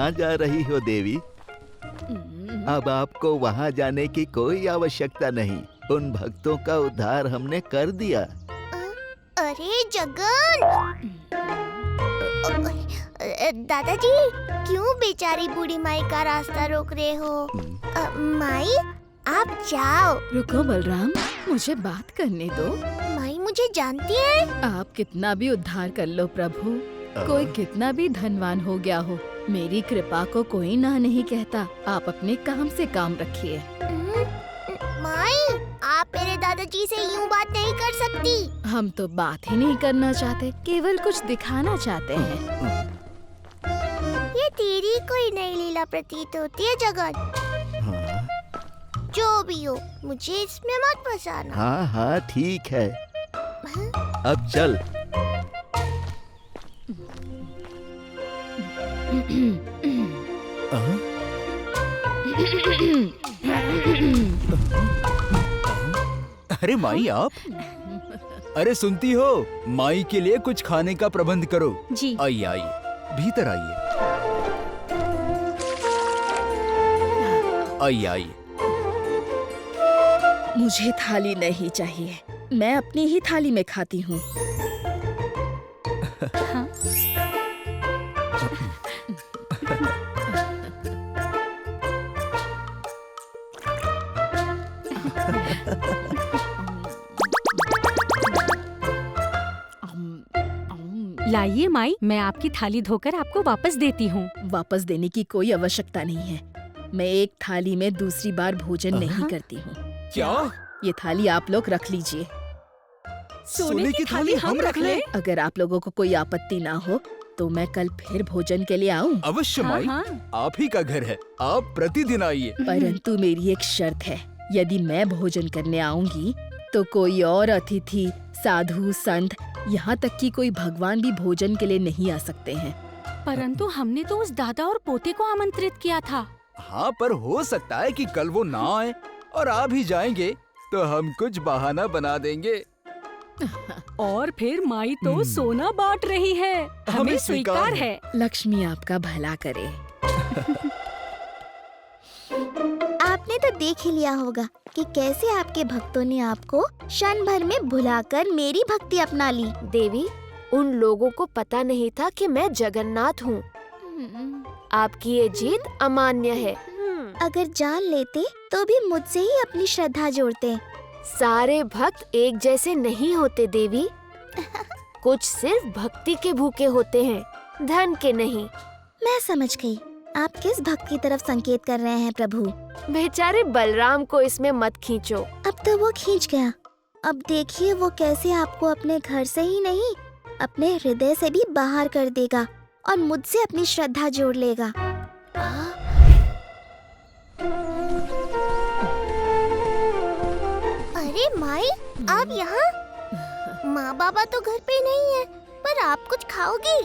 कहाँ जा रही हो देवी? अब आपको वहाँ जाने की कोई आवश्यकता नहीं। उन भक्तों का उद्धार हमने कर दिया। अरे जगन, दादाजी क्यों बेचारी बूढ़ी माई का रास्ता रोक रहे हो? माई आप जाओ। रुको बलराम, मुझे बात करने दो। माई मुझे जानती है। आप कितना भी उद्धार कर लो प्रभु, कोई कितना भी धनवान हो गया हो, मेरी कृपा को कोई ना नहीं कहता। आप अपने काम से काम रखिए। माई आप मेरे दादाजी से यूं बात नहीं कर सकती। हम तो बात ही नहीं करना चाहते, केवल कुछ दिखाना चाहते हैं। ये तेरी कोई नई लीला प्रतीत होती है जगन। जो भी हो, मुझे इसमें मत फंसाना। हाँ हाँ ठीक है, अब चल। अरे माई आप, अरे सुनती हो, माई के लिए कुछ खाने का प्रबंध करो। जी। आइए आइए, भीतर आइए। आइए आइए। मुझे थाली नहीं चाहिए, मैं अपनी ही थाली में खाती हूँ। हाँ? लाइए माई, मैं आपकी थाली धोकर आपको वापस देती हूँ। वापस देने की कोई आवश्यकता नहीं है। मैं एक थाली में दूसरी बार भोजन नहीं करती हूँ। क्या? ये थाली आप लोग रख लीजिए। सोने की थाली हम रख लें? अगर आप लोगों को कोई आपत्ति ना हो तो मैं कल फिर भोजन के लिए आऊँ। अवश्य हाँ, माई, हाँ। आप ही का घर है, आप प्रतिदिन आइए। परंतु मेरी एक शर्त है, यदि मैं भोजन करने आऊंगी तो कोई और अतिथि, साधु, संत, यहाँ तक कि कोई भगवान भी भोजन के लिए नहीं आ सकते हैं। परंतु हमने तो उस दादा और पोते को आमंत्रित किया था। हाँ, पर हो सकता है कि कल वो ना आए और आ भी जाएंगे तो हम कुछ बहाना बना देंगे। और फिर माई तो सोना बांट रही है, हमें स्वीकार है। लक्ष्मी आपका भला करे। आपने तो देख ही लिया होगा कि कैसे आपके भक्तों ने आपको क्षण भर में भुलाकर मेरी भक्ति अपना ली। देवी, उन लोगों को पता नहीं था कि मैं जगन्नाथ हूँ। आपकी ये जीत अमान्य है। अगर जान लेते तो भी मुझसे ही अपनी श्रद्धा जोड़ते। सारे भक्त एक जैसे नहीं होते देवी। कुछ सिर्फ भक्ति के भूखे होते हैं, धन के नहीं। मैं समझ गई, आप किस भक्त की तरफ संकेत कर रहे हैं प्रभु। बेचारे बलराम को इसमें मत खींचो। अब तो वो खींच गया, अब देखिए वो कैसे आपको अपने घर से ही नहीं, अपने हृदय से भी बाहर कर देगा और मुझसे अपनी श्रद्धा जोड़ लेगा। अरे माई, आप यहाँ? माँ बाबा तो घर पे नहीं है, पर आप कुछ खाओगी?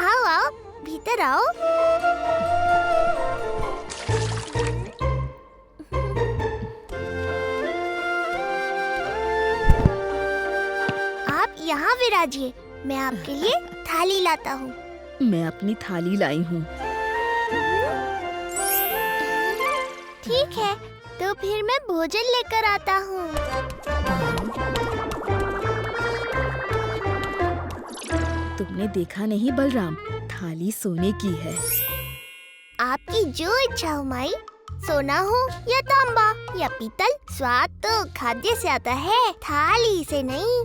आओ आओ, भीतर आओ। आप यहाँ विराजिए, मैं आपके लिए थाली लाता हूँ। मैं अपनी थाली लाई हूँ। ठीक है, तो फिर मैं भोजन लेकर आता हूँ। तुमने देखा नहीं बलराम, थाली सोने की है। आपकी जो इच्छा हो माई, सोना हो या तांबा या पीतल, स्वाद तो खाद्य से आता है, थाली से नहीं।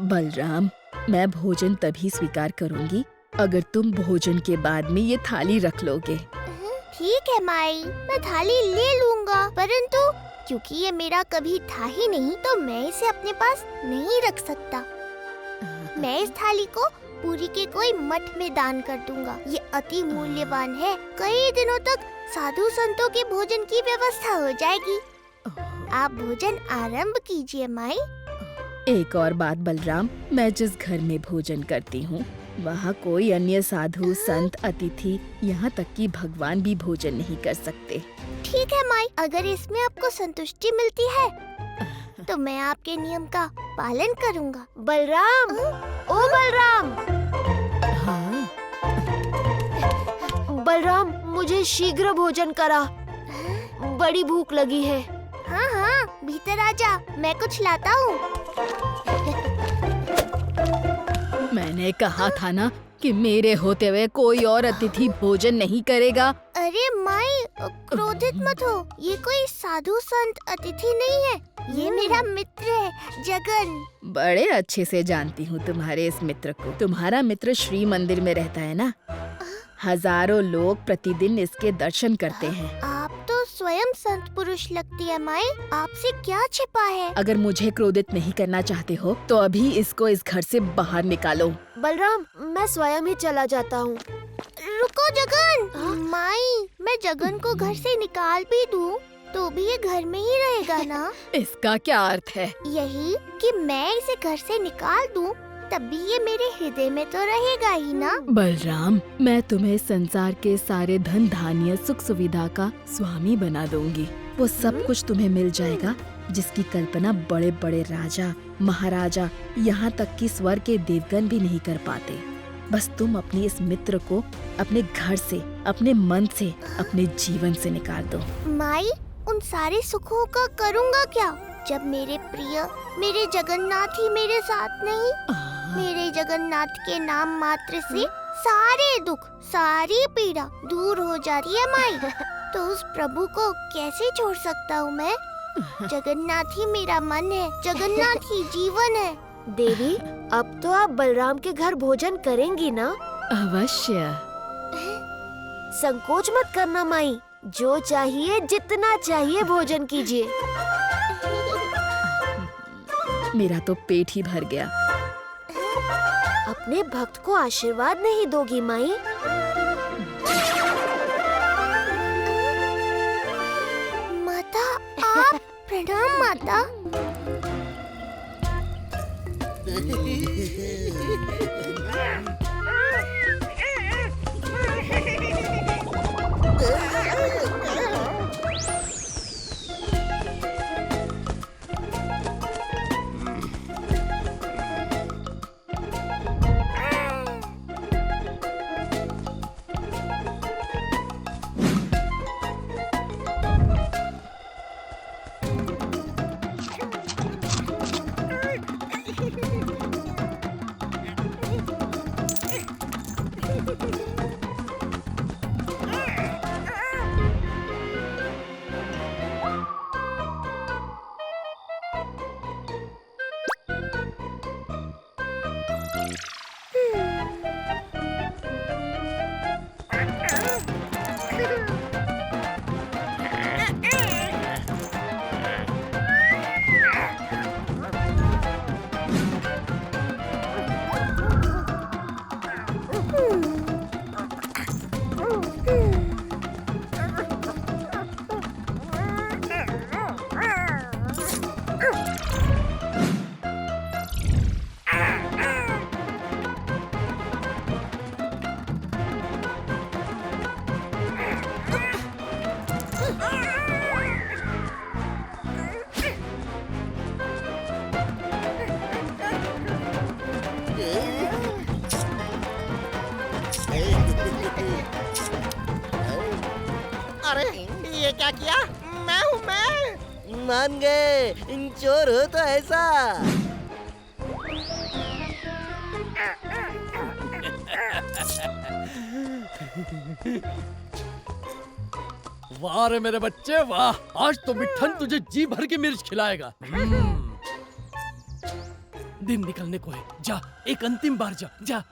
बलराम, मैं भोजन तभी स्वीकार करूंगी अगर तुम भोजन के बाद में ये थाली रख लोगे। ठीक है माई, मैं थाली ले लूँगा, परंतु क्योंकि ये मेरा कभी था ही नहीं तो मैं इसे अपने पास नहीं रख सकता। मैं इस थाली को पुरी के कोई मठ में दान कर दूंगा। ये अति मूल्यवान है, कई दिनों तक साधु संतों के भोजन की व्यवस्था हो जाएगी। आप भोजन आरंभ कीजिए माई। एक और बात बलराम, मैं जिस घर में भोजन करती हूँ वहाँ कोई अन्य साधु, संत, अतिथि, यहाँ तक कि भगवान भी भोजन नहीं कर सकते। ठीक है माई, अगर इसमें आपको संतुष्टि मिलती है तो मैं आपके नियम का पालन करूँगा। बलराम, ओ बलराम। हाँ? बलराम, मुझे शीघ्र भोजन करा, बड़ी भूख लगी है। हाँ हाँ, भीतर आजा, मैं कुछ लाता हूँ। मैंने कहा था ना कि मेरे होते हुए कोई और अतिथि भोजन नहीं करेगा। अरे माई, क्रोधित मत हो, ये कोई साधु संत अतिथि नहीं है, ये मेरा मित्र है जगन। बड़े अच्छे से जानती हूँ तुम्हारे इस मित्र को। तुम्हारा मित्र श्री मंदिर में रहता है ना? हजारों लोग प्रतिदिन इसके दर्शन करते हैं। आप तो स्वयं संत पुरुष लगती है माई, आपसे क्या छिपा है? अगर मुझे क्रोधित नहीं करना चाहते हो तो अभी इसको इस घर से बाहर निकालो। बलराम, मैं स्वयं ही चला जाता हूँ। रुको जगन। माई, मैं जगन को घर से निकाल भी दूँ तो भी ये घर में ही रहेगा ना? इसका क्या अर्थ है? यही कि मैं इसे घर से निकाल दूँ तब भी ये मेरे हृदय में तो रहेगा ही ना? बलराम, मैं तुम्हें संसार के सारे धन धान्य सुख सुविधा का स्वामी बना दूंगी। वो सब कुछ तुम्हें मिल जाएगा जिसकी कल्पना बड़े बड़े राजा, महाराजा, यहाँ तक कि स्वर्ग के देवगण भी नहीं कर पाते। बस तुम अपने इस मित्र को अपने घर से, अपने मन से, अपने जीवन से निकाल दो। माई, उन सारे सुखों का करूँगा क्या जब मेरे प्रिय, मेरे जगन्नाथ ही मेरे साथ नहीं? मेरे जगन्नाथ के नाम मात्र से सारे दुख, सारी पीड़ा दूर हो जाती है माई। तो उस प्रभु को कैसे छोड़ सकता हूँ मैं? जगन्नाथ ही मेरा मन है, जगन्नाथ ही जीवन है। देवी, अब तो आप बलराम के घर भोजन करेंगी ना? अवश्य। संकोच मत करना माई, जो चाहिए जितना चाहिए भोजन कीजिए। मेरा तो पेट ही भर गया। अपने भक्त को आशीर्वाद नहीं दोगी माई? माता, आप? प्रणाम माता। अरे ये क्या किया? मैं हूँ मैं। मान गए, चोर हो तो ऐसा। वाह रे मेरे बच्चे वाह, आज तो मिट्ठन तुझे जी भर के मिर्च खिलाएगा। दिन निकलने को है, जा एक अंतिम बार जा जा।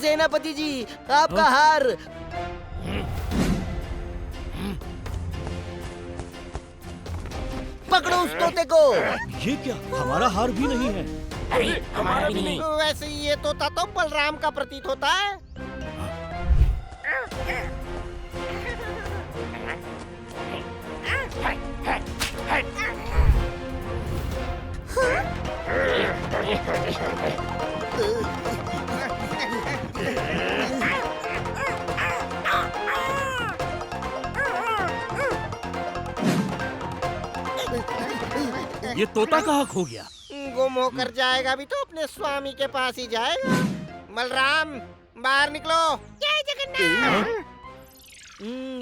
सेनापति जी, आपका हार। पकड़ो उस तोते को। ये क्या, हमारा हार भी नहीं है। हमारा भी नहीं। वैसे ये तोता तो बलराम का प्रतीत होता है। हाँ? ये तोता कहाँ खो गया? गुम होकर जाएगा भी तो अपने स्वामी के पास ही जाएगा। बलराम, बाहर निकलो। जय जगन्नाथ।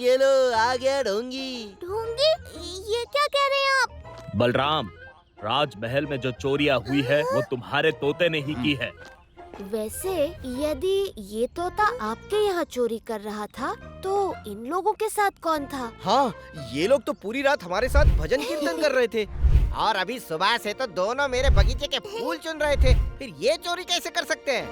ये लो, आ गया ढोंगी। ढोंगी? ये क्या कह रहे हैं आप? बलराम, राजमहल में जो चोरियां हुई है वो तुम्हारे तोते ने ही की है। वैसे यदि ये तोता आपके यहाँ चोरी कर रहा था तो इन लोगों के साथ कौन था? हाँ, ये लोग तो पूरी रात हमारे साथ भजन कीर्तन कर रहे थे और अभी सुबह से तो दोनों मेरे बगीचे के फूल चुन रहे थे। फिर ये चोरी कैसे कर सकते हैं?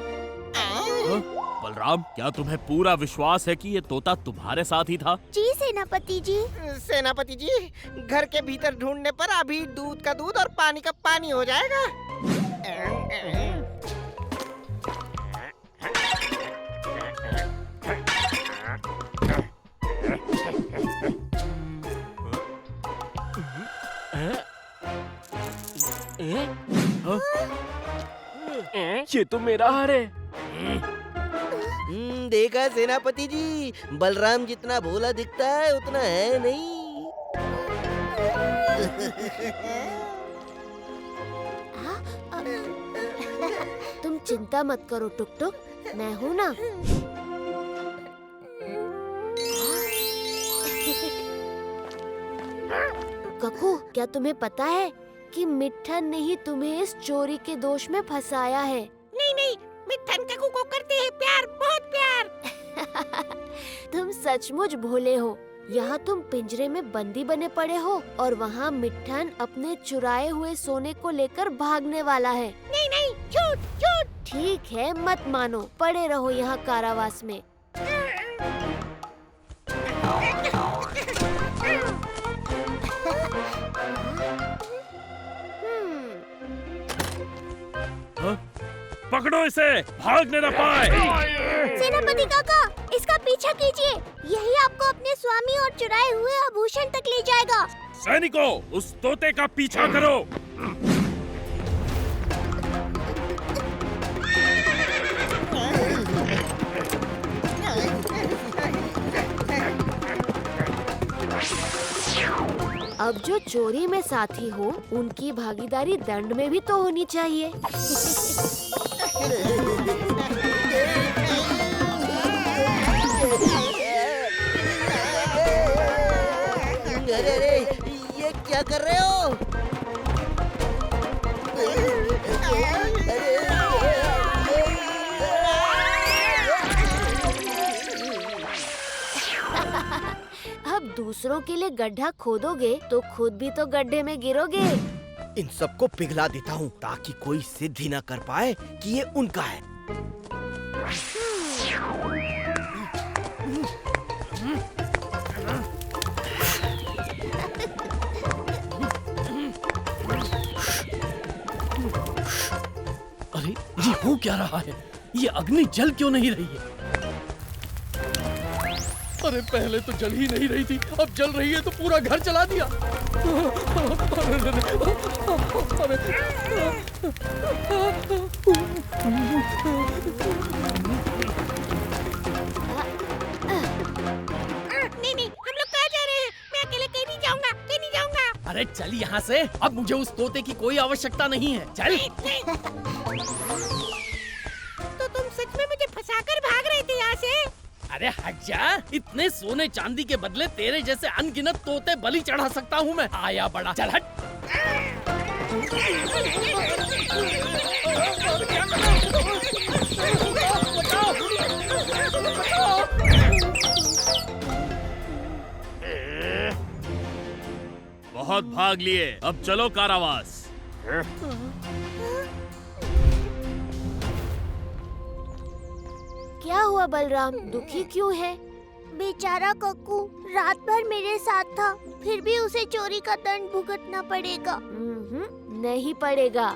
बलराम, क्या तुम्हें पूरा विश्वास है कि ये तोता तुम्हारे साथ ही था? जी सेनापति जी। सेनापति जी, घर के भीतर ढूंढने पर अभी दूध का दूध और पानी का पानी हो जाएगा। ये तो मेरा हार है। देखा सेनापति जी, बलराम जितना भोला दिखता है उतना है नहीं। तुम चिंता मत करो टुक टुक, मैं हूँ ना। ककू, क्या तुम्हें पता है कि मिट्ठन ने ही तुम्हें इस चोरी के दोष में फंसाया है? नहीं, मिट्ठन ककू को करते हैं प्यार, बहुत प्यार। तुम सचमुच भोले हो। यहाँ तुम पिंजरे में बंदी बने पड़े हो और वहाँ मिट्ठन अपने चुराए हुए सोने को लेकर भागने वाला है। नहीं, झूठ। ठीक है, मत मानो, पड़े रहो यहाँ कारावास में। पकड़ो इसे, भागने न पाए। सेनापति काका, इसका पीछा कीजिए। यही आपको अपने स्वामी और चुराए हुए आभूषण तक ले जाएगा। सैनिकों, उस तोते का पीछा करो। अब जो चोरी में साथी हो, उनकी भागीदारी दंड में भी तो होनी चाहिए। अरे, ये क्या कर रहे हो? अब दूसरों के लिए गड्ढा खोदोगे तो खुद भी तो गड्ढे में गिरोगे। इन सबको पिघला देता हूँ ताकि कोई सिद्ध ही न कर पाए कि ये उनका है। अरे, ये हो क्या रहा है? ये अग्नि जल क्यों नहीं रही है? अरे, पहले तो जल ही नहीं रही थी, अब जल रही है तो पूरा घर जला दिया। नहीं, हम लोग कहाँ जा रहे हैं? मैं अकेले कहीं नहीं जाऊंगा। अरे चल यहाँ से, अब मुझे उस तोते की कोई आवश्यकता नहीं है। चल। तो तुम सच में मुझे फंसाकर भाग रहे थे यहाँ से? अरे हट जा, इतने सोने चांदी के बदले तेरे जैसे अनगिनत तोते बलि चढ़ा सकता हूँ मैं। आया बड़ा, चल हट। बहुत भाग लिए, अब चलो कारावास। क्या हुआ बलराम, दुखी क्यों है? बेचारा कक्कू रात भर मेरे साथ था, फिर भी उसे चोरी का दंड भुगतना पड़ेगा। नहीं पड़ेगा।